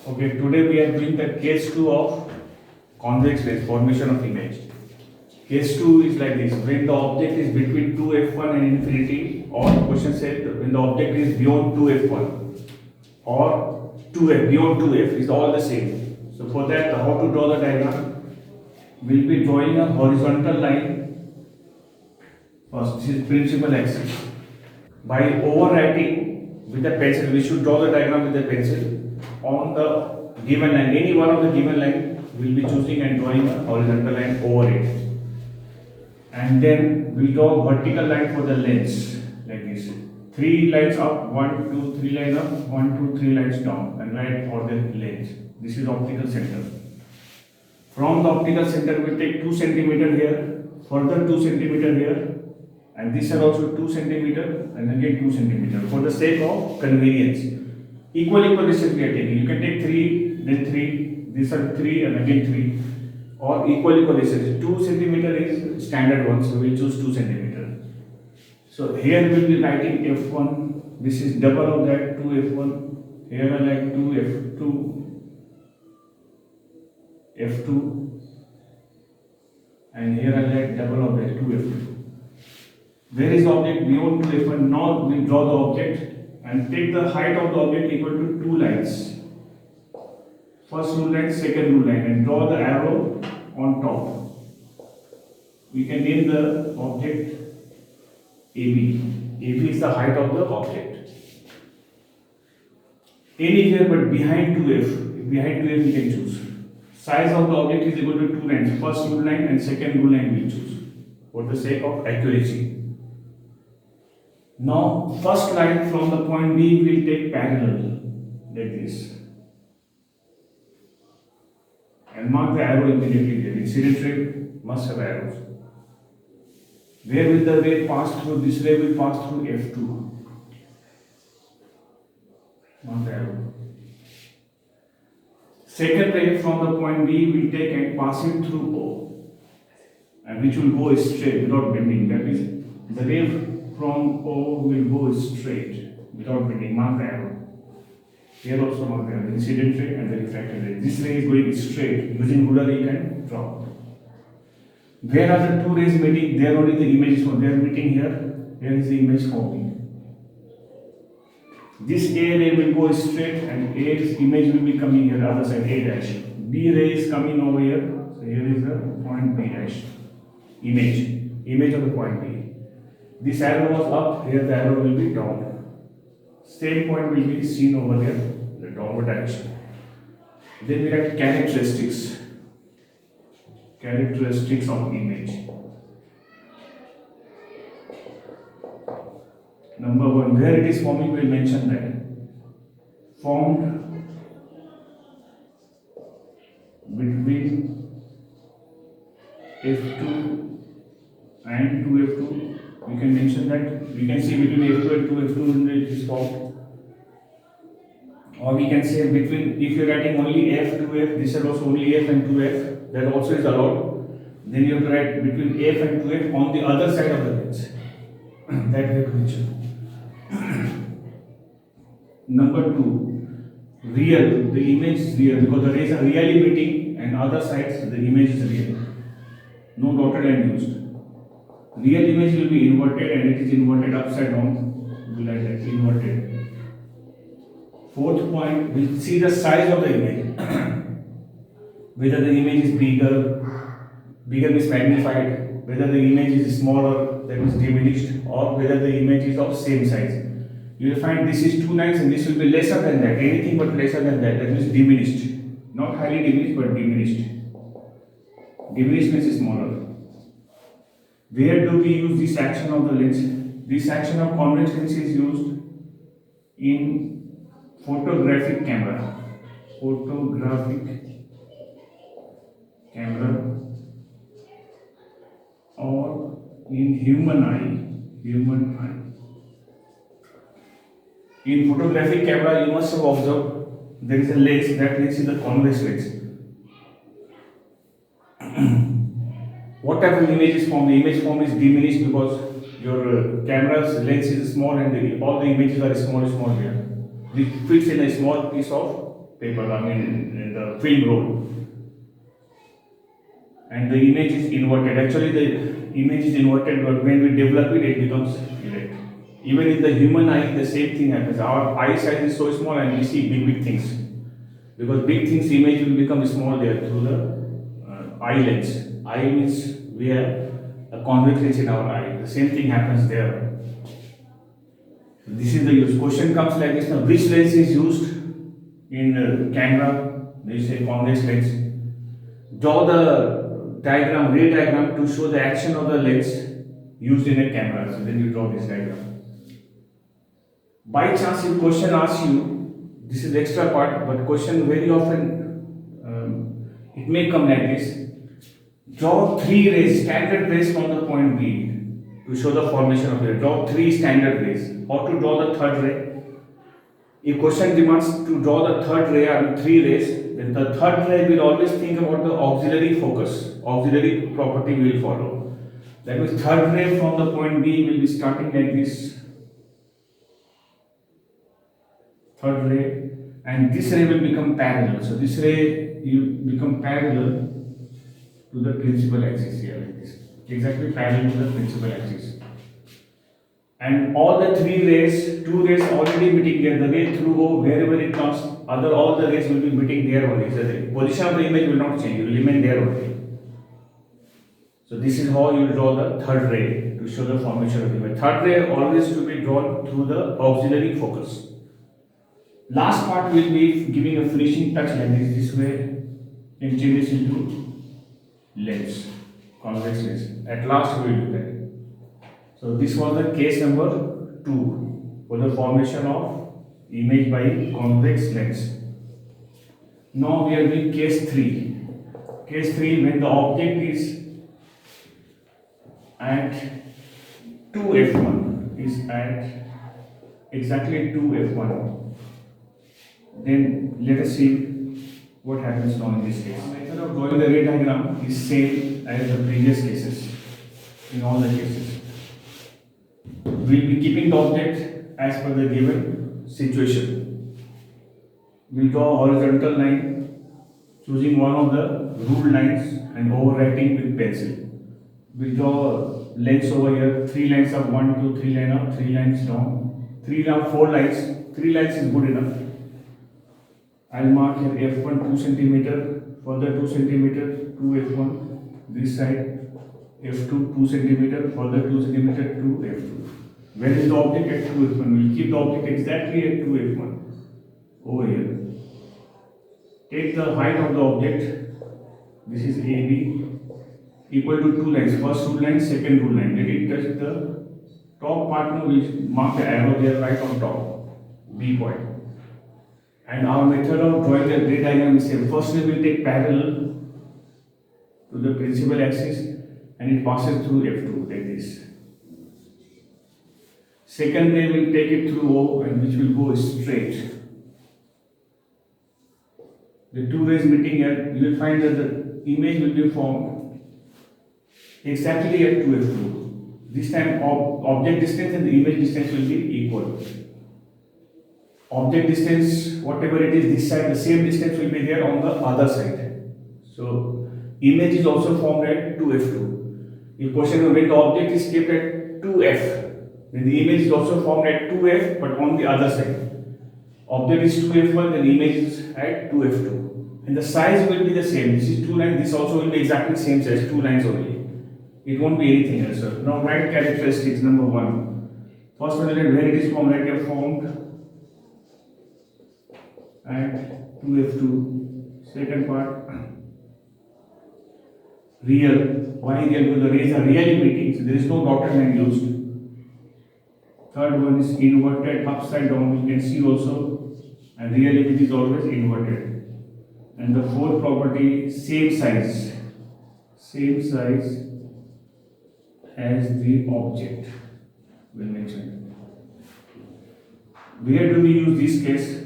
Okay, today we are doing the case 2 of convex lens formation of image. Case 2 is like this: when the object is between 2f1 and infinity, or question said when the object is beyond 2f1 or 2f, beyond 2f is all the same. So for that, how to draw the diagram? We'll be drawing a horizontal line first. This is principal axis. By overwriting with the pencil, we should draw the diagram with the pencil on the given line. Any one of the given line we'll be choosing and drawing a horizontal line over it. And then we'll draw a vertical line for the lens like this. 3 lines up, 1, 2, 3 lines up, 1, 2, 3 lines down, and right for the lens. This is optical center. From the optical center, we'll take 2 centimeter here, further 2 centimeter here, and this are also 2 centimeter, and again 2 centimeter. For the sake of convenience, equal distance we are taking. You can take 3, then 3, these are 3, and again 3, or equal distance. 2 centimeter is standard one, so we'll choose 2 centimeter. So here we will be writing f1. This is double of that 2f1. Here I like 2f2. F2, and here I like double of that 2f2. Where is the object beyond 2f1? Now we draw the object and take the height of the object equal to 2 lines. First rule line, second rule line, and draw the arrow on top. We can name the object AB. AB is the height of the object. Any here but behind 2f. Behind 2f we can choose. Size of the object is equal to 2 lines. First rule line and second rule line we choose for the sake of accuracy. Now, first line from the point B will take parallel like this, and mark the arrow immediately there. Incident ray must have arrows. Where will the ray pass through? This ray will pass through F2. Mark the arrow. Second ray from the point B will take and pass it through O, and which will go straight without bending. That is, the ray from O will go straight without bending. Mark the arrow. Here also mark the arrow. Incident ray and the refracted ray. This ray is going straight. Using ruler you can draw. Where are the two rays meeting? There only the image is formed. They are meeting here. Here is the image forming. This A ray will go straight, and A's image will be coming here, other side, A dash. B ray is coming over here, so here is the point B dash. Image of the point B. This arrow was up, here the arrow will be down. Same point will be seen over there, the downward direction. Then we have characteristics. Characteristics of image. Number 1, where it is forming, we will mention that. Formed between F2 and 2F2. We can mention that. We can see between F2 and 2F2 it is formed. Or we can say between, if you are writing only F, 2F, this is also only F and 2F, that also is allowed. Then you have to write between F and 2F on the other side of the lens. That we have to mention. Number 2, real. The image is real because the rays are really meeting, and other sides the image is real. No dotted line used. Real image will be inverted, and it is inverted upside down. We like that, inverted. Fourth point, we'll see the size of the image. Whether the image is bigger means magnified, whether the image is smaller, that means diminished, or whether the image is of same size. You will find this is 2 lines and this will be lesser than that, anything but lesser than that, that means diminished. Not highly diminished but diminished. Diminished means smaller. Where do we use this action of the lens? This action of convex lens is used in photographic camera. Photographic camera, or in human eye. In photographic camera, you must have observed there is a lens. That lens is the convex lens. What type of image is formed? The image form is diminished because your camera's lens is small and all the images are small here. It fits in a small piece of paper, I mean in the film roll, and the image is inverted. Actually, the image is inverted, but when we develop it, it becomes erect. Even in the human eye, the same thing happens. Our eye size is so small, and we see big things, because big things image will become small there through the eye lens. Eye means we have a convex lens in our eye. The same thing happens there. This is the use. Question comes like this now: which lens is used in camera? They say convex lens. Draw the diagram, ray diagram, to show the action of the lens used in a camera. So then you draw this diagram. By chance, if question asks you, this is extra part, but question very often it may come like this: draw 3 rays, standard rays from the point B to show the formation of the ray. Draw 3 standard rays. How to draw the third ray? If question demands to draw the third ray or 3 rays, then the third ray will always think about the auxiliary focus, auxiliary property will follow. That means third ray from the point B will be starting like this. Third ray, and this ray will become parallel. So this ray will become parallel to the principal axis here, like this. Exactly parallel to the principal axis. And all the 3 rays, 2 rays already meeting there. The ray through O, wherever it comes, all the rays will be meeting there only. So the position of the image will not change, it will remain there only. So this is how you draw the third ray to show the formation of the image. Third ray always to be drawn through the auxiliary focus. Last part will be giving a finishing touch like this way, and change this into lens, convex lens. At last we will do that. So this was the case number 2 for the formation of image by convex lens. Now we are doing case 3. Case 3, when the object is at 2f1, is at exactly 2f1. Then let us see what happens now in this case. The method of drawing the ray diagram is same as the previous cases, in all the cases. We will be keeping the object as per the given situation. We will draw a horizontal line, choosing one of the ruled lines and overwriting with pencil. We will draw lengths over here, 3 lines up, 1, 2, 3 line up, 3 lines down, 3 down, 4 lines. 3 lines is good enough. I will mark here f1 2 cm, further 2 cm to f1, this side f2 2 cm, further 2 cm to f2. Where is the object? At 2f1. We will keep the object exactly at 2f1 over here. Take the height of the object, this is AB, equal to 2 lines, first rule line, second rule line. Let it touch the top part. Now we mark the arrow there right on top, B point. And our method of drawing the ray diagram is same. First we will take parallel to the principal axis and it passes through F2 like this. Second ray will take it through O and which will go straight. The 2 rays meeting here, you will find that the image will be formed exactly at 2F2. This time object distance and the image distance will be equal. Object distance, whatever it is, this side, the same distance will be there on the other side. So, image is also formed at 2f2. If question when the object is kept at 2f, then the image is also formed at 2f but on the other side. Object is 2f1, then image is at 2f2. And the size will be the same. This is 2 lines, this also will be exactly same size, 2 lines only. It won't be anything else. So, now write characteristics number 1. First one, where it is formed, like a formed at 2f2. Second part, real. Why real? Because the rays are really meeting, so there is no dotted line used. Third one is inverted, upside down. You can see also, and real image is always inverted. And the fourth property, same size as the object. Will mention. Where do we use this case?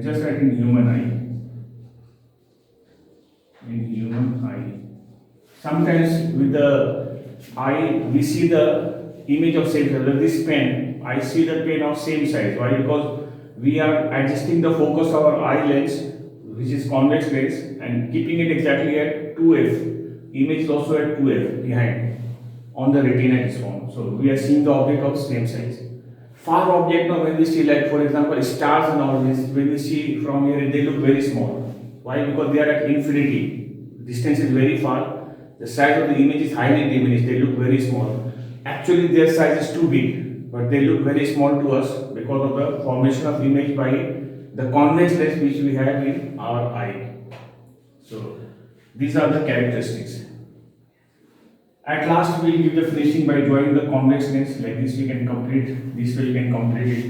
Just like in human eye. In human eye. Sometimes with the eye, we see the image of same size. Like this pen, I see the pen of same size. Why? Because we are adjusting the focus of our eye lens which is convex lens, and keeping it exactly at 2f, image is also at 2f behind on the retina is formed. So we are seeing the object of same size. Far object, now when we see, like for example stars and all this, when we see from here they look very small. Why? Because they are at infinity. Distance is very far. The size of the image is highly diminished. They look very small. Actually, their size is too big, but they look very small to us because of the formation of image by the convex lens which we have in our eye. So these are the characteristics. At last, we will give the finishing by drawing the convex lens. Like this, we can complete. This way, we can complete it.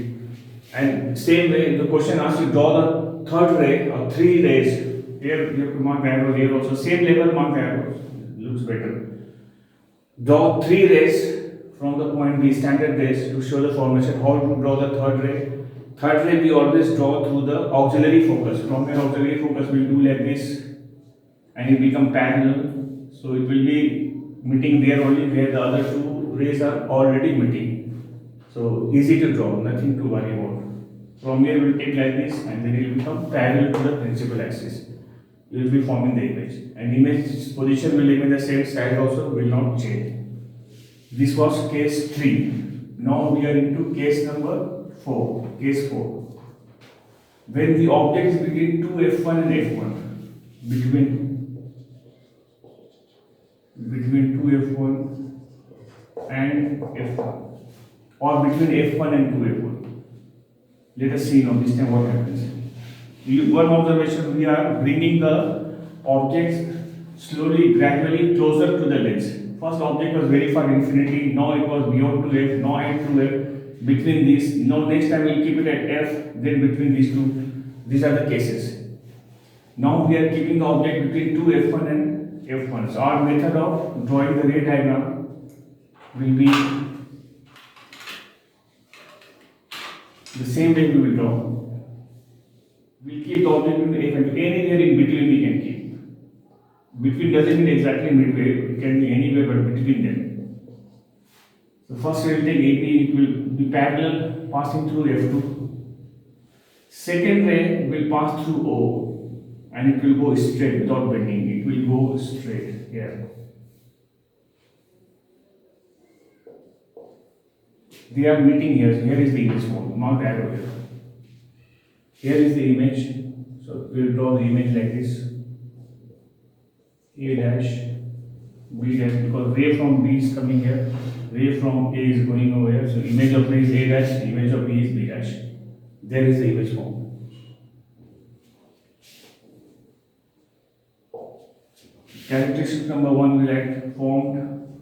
And same way, the question asks you draw the third ray or three rays. Here you have to mark the arrow. Here also same level mark the arrows. Looks better. Draw three rays from the point B, standard rays, to show the formation. How to draw the third ray? Third ray we always draw through the auxiliary focus. From the auxiliary focus, we'll do like this, and it become parallel. So it will be meeting there only where the other two rays are already meeting. So easy to draw, nothing to worry about. From here we will take like this, and then it will become parallel to the principal axis. You will be forming the image, and image position will remain the same, size also will not change. This was case 3. Now we are into case number 4. Case 4. When the object is between 2f1 and f1, between 2f1 and f1, or between f1 and 2f1. Let us see now this time what happens. One observation, we are bringing the objects slowly, gradually closer to the lens. First object was very far infinity, now it was beyond 2f, now at 2f, between these, now next time we will keep it at f, then between these two. These are the cases. Now we are keeping the object between 2f1 and f1. So our method of drawing the ray diagram will be the same way we will draw. We'll keep the object between f and 2. Anywhere in between we can keep. Between doesn't mean exactly midway, it can be anywhere but between them. So first we will take AB, it will be parallel passing through F2. Second ray will pass through O, and it will go straight without bending. It will go straight here. They are meeting here. Here is the image form. Mark the arrow here. Here is the image. So we will draw the image like this. A dash, B dash, because ray from B is coming here, ray from A is going over here. So image of A is A dash, image of B is B dash. There is the image form. Characteristic number 1 we write formed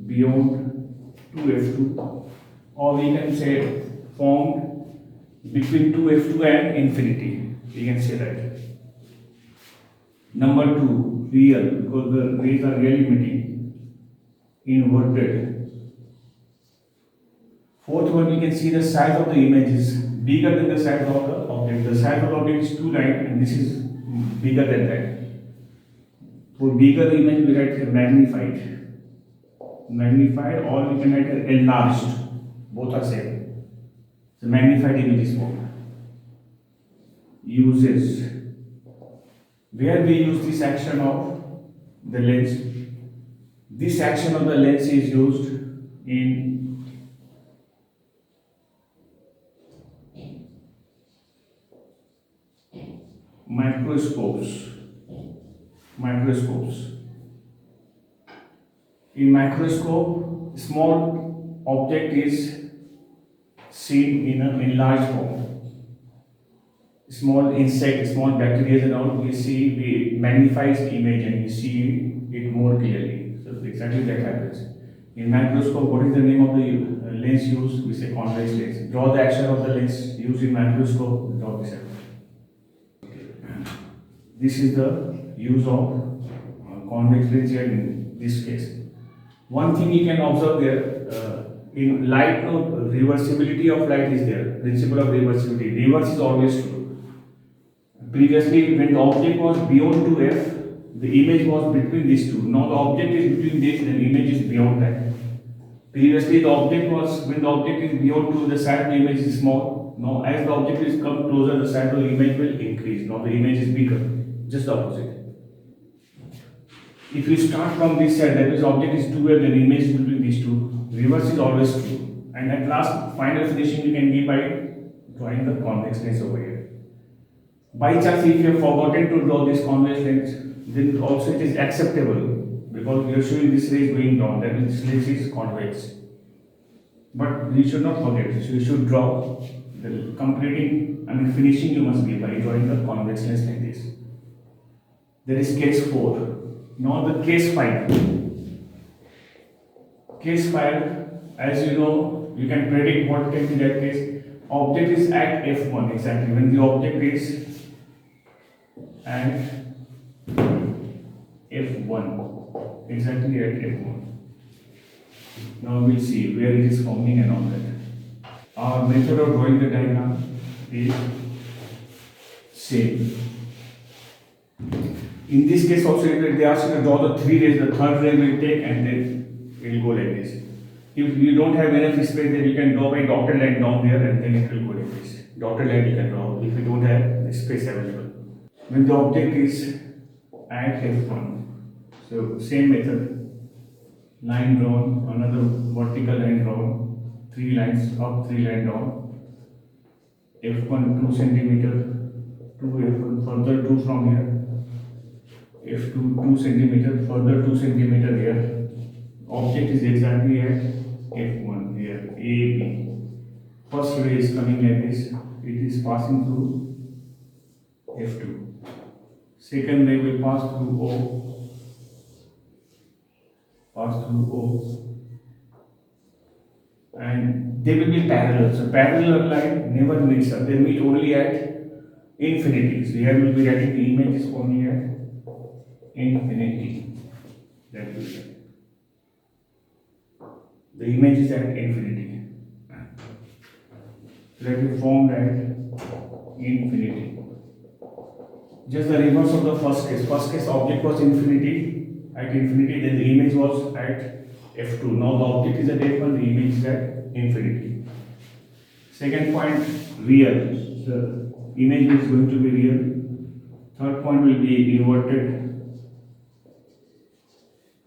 beyond 2f2, or we can say formed between 2f2 and infinity. We can say that. Number 2, real, because the rays are really meeting, inverted. Fourth one, we can see the size of the image is bigger than the size of the object. The size of the object is 2 9, and this is bigger than that. For bigger image, we write here magnified. Magnified, or we can write here enlarged. Both are same. The magnified image is formed. Uses. Where we use this action of the lens. This action of the lens is used in microscopes. In microscope, small object is seen in an enlarged form. Small insect, small bacteria and all, we see the magnifies the image and we see it more clearly. So exactly that happens. In microscope, what is the name of the lens used? We say convex lens. Draw the action of the lens used in microscope. Draw this action. This is the use of convex lens here in this case. One thing you can observe there. In light, no reversibility of light is there. Principle of reversibility. Reverse is always true. Previously, when the object was beyond 2f, the image was between these two. Now the object is between this and the image is beyond that. Previously, the object was when the object is beyond to the shadow image is small. Now, as the object is come closer, the shadow image will increase. Now, the image is bigger. Just the opposite. If you start from this side, that means object is 2F, then image will be these two. Reverse is always true. And at last, final finishing you can give by drawing the convex lens over here. By chance, if you have forgotten to draw this convex lens, then also it is acceptable because we are showing this ray is going down, that means this lens is convex. But you should not forget, so you should draw the completing, finishing you must be by drawing the convex lens like this. There is case 4. Now the case 5. Case 5, as you know, you can predict what can be that case. Object is at F1 exactly. When the object is at F1, exactly at F1. Now we'll see where it is forming and all that. Our method of drawing the diagram is same. In this case also, if they ask you to draw the 3 rays, the third ray will take and then it will go like this. If you don't have enough space, then you can draw by dotted line down there and then it will go like this. Dotted line you can draw if you don't have the space available. When the object is at F1, so same method, line drawn, another vertical line drawn, 3 lines up, 3 lines down, F1 2 centimeter, 2 F1, further 2 from here, F2 2 centimeter, further 2 centimeter here. Object is exactly at F1 here, A, B. First ray is coming like this, it is passing through F2. Second ray will pass through O, and they will be parallel. So parallel line never meets, they meet only at infinity. So here we will be writing the image is only at infinity. That will be. The image is at infinity. Let me form that infinity. Just the reverse of the first case. First case object was infinity, at infinity, then the image was at F2. Now the object is at F1, the image is at infinity. Second point, real. The image is going to be real. Third point will be inverted.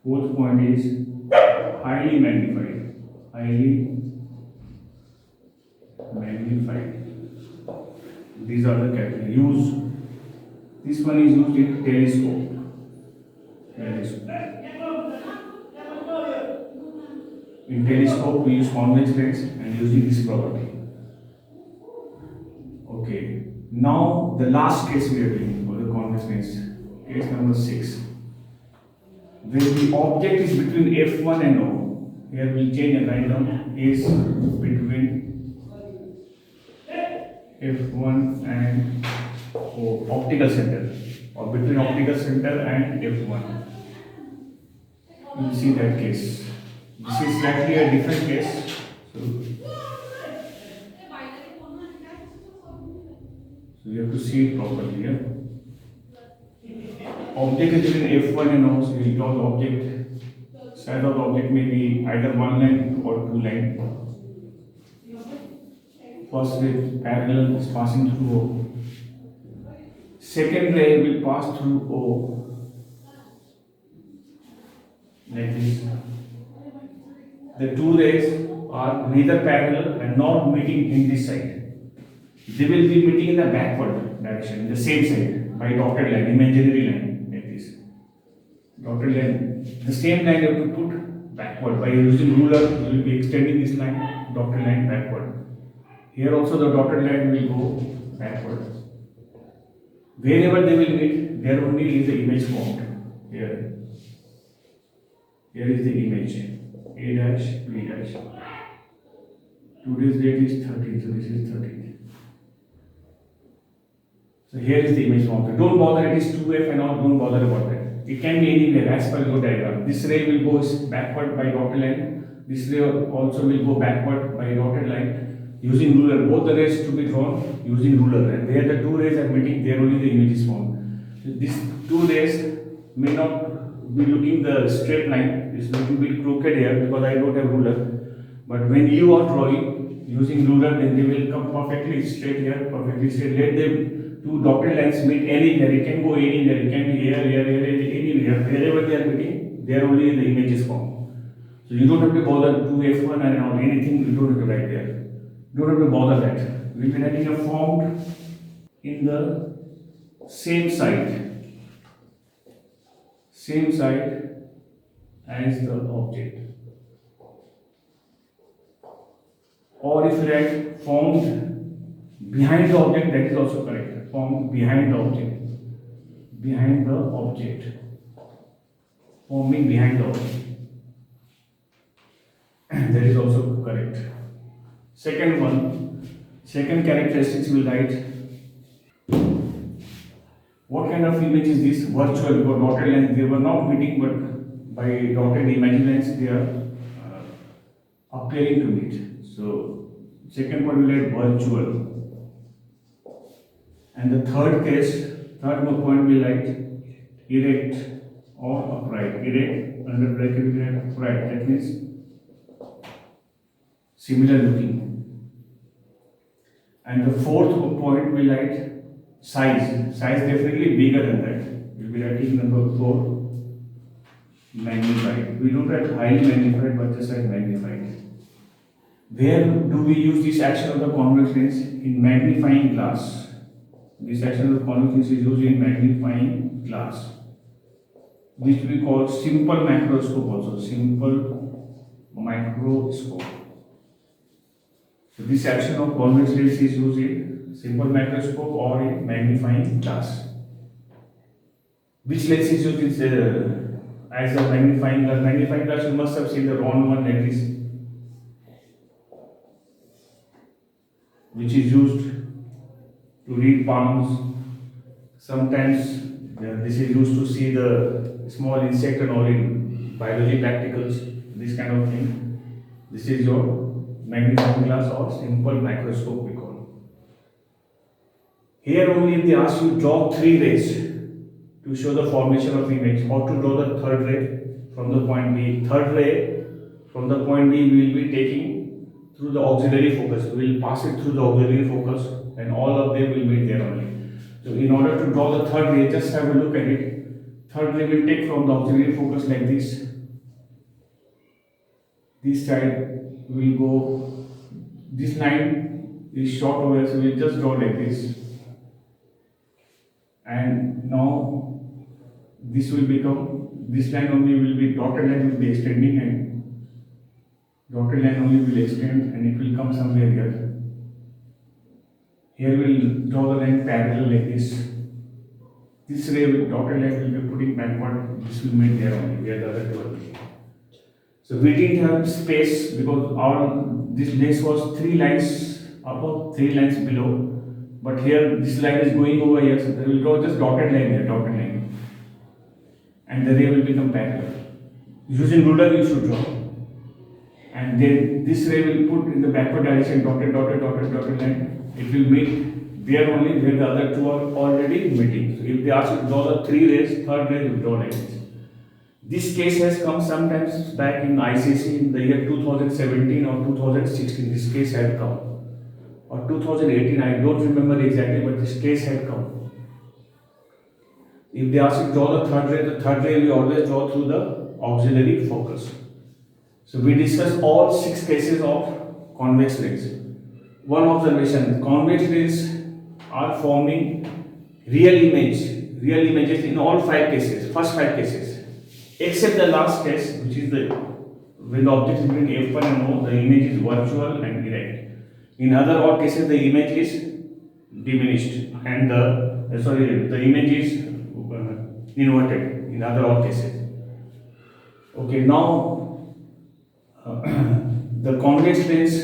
Fourth point is highly magnified. Highly magnified. These are the categories. This one is used in telescope. In telescope, we use convex lens and using this property. Okay. Now the last case we are doing for the convex lens, case number 6. When the object is between F1 and O, here we will change and write down is between F1 and O, optical center, or between optical center and F1. You will see that case. This is slightly a different case. So you have to see it properly here. Object is between F1 and O, so you draw the object. Side of the object may be either 1 line or 2 line. First ray parallel is passing through O. Second ray will pass through O like this. The two rays are neither parallel and not meeting in this side. They will be meeting in the backward direction, in the same side, by dotted line, imaginary line like this. Dotted line, the same line you have to put backward. By using ruler, you will be extending this line, dotted line backward. Here also the dotted line will go backward. Wherever they will meet, there only is the image formed. Here is the image. A dash, B dash. Today's date is 13, so this is 13. So here is the image formed. Don't bother, it is 2F and all, don't bother about that. It can be anywhere as per your diagram. This ray will go backward by dotted line. This ray also will go backward by dotted line. Using ruler, both the rays to be drawn using ruler. And where the two rays are meeting, there only the image is formed. So these two rays may not be looking the straight line. It's little bit crooked here because I don't have ruler. But when you are drawing using ruler, then they will come perfectly straight here, perfectly straight. Let them two dotted lines meet anywhere. It can go anywhere. It can be here, anywhere. Wherever they are meeting, there only the image is formed. So you don't have to bother to F1 and all, anything. You don't have to write there. You don't have to bother that. We'll be writing a formed in the same side as the object. Or if you write formed behind the object, that is also correct. Formed behind the object. Behind the object. Forming behind the object. That is also correct. Second characteristics will write. What kind of image is this? Virtual, because dotted lines, they were not meeting, but by dotted imaginary lines, they are appearing to meet. So, second one will write virtual. And the third point will write erect or upright. Erect, under bracket will write upright. That means similar looking. And the fourth point will write size. Size definitely bigger than that. We'll be writing number 4, magnified. We don't write highly magnified, but just write magnified. Where do we use this action of the convex lens? In magnifying glass. This action of the convex lens is used in magnifying glass, which we call simple macroscope also. Simple microscope. So this action of convex lens is used in simple microscope or in magnifying glass. Which lens is used as a magnifying glass? Magnifying glass, you must have seen the round one like this, which is used to read palms. Sometimes this is used to see the small insect and all in biology practicals, this kind of thing. This is your magnifying glass or simple microscope we call. Here only if they ask you draw 3 rays to show the formation of image, or to draw the third ray from the point B. Third ray from the point B we will be taking through the auxiliary focus. We will pass it through the auxiliary focus and all of them will meet there only. So in order to draw the third ray, just have a look at it. Third ray will take from the auxiliary focus like this. This side will go, this line is short over, so we'll just draw like this. And now this will become, this line only will be, dotted line will be extending, and dotted line only will extend and it will come somewhere here. Here we will draw the line parallel like this. This ray with dotted line will be putting backward, this will meet there only, where the other two will be. So we didn't have space because this lens was 3 lines above, 3 lines below. But here this line is going over here, so we will draw just dotted line here, dotted line. And the ray will become parallel. Using ruler you should draw. And then this ray will put in the backward direction, dotted line. It will meet there only where the other two are already meeting. So if they ask you to draw the 3 rays, third ray you draw like this. This case has come sometimes back in ICC in the year 2017 or 2016. This case had come. Or 2018, I don't remember exactly, but this case had come. If they ask you to draw the third ray we always draw through the auxiliary focus. So we discussed all 6 cases of convex rays. One observation, convex rays are forming real images in all 5 cases, first 5 cases. Except the last case, which is when the object is between F1 and O, the image is virtual and erect. In other all cases, the image is diminished and the image is inverted in other all cases. Okay, now the convex lens,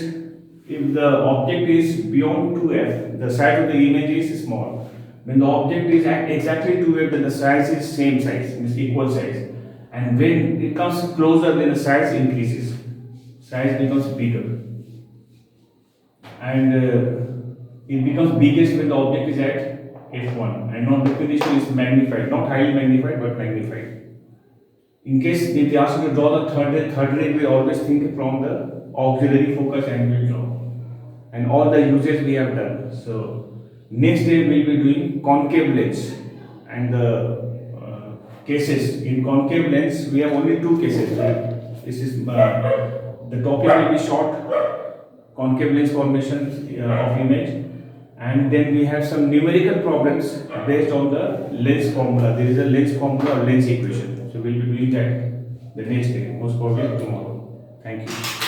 if the object is beyond 2f, the size of the image is small. When the object is exactly 2f, then the size is same size, means equal size. And when it comes closer, then the size increases. Size becomes bigger. And it becomes biggest when the object is at f1. And now definition is magnified, not highly magnified, but magnified. In case if they ask you to draw the third ray, we always think from the auxiliary focus and we draw. And all the uses we have done. So next day we will be doing concave lens and the cases. In concave lens we have only two cases. Right? This is the topic will be short, concave lens formation of image, and then we have some numerical problems based on the lens formula. There is a lens formula or lens equation. So we'll be doing that the next day, most probably tomorrow. Thank you.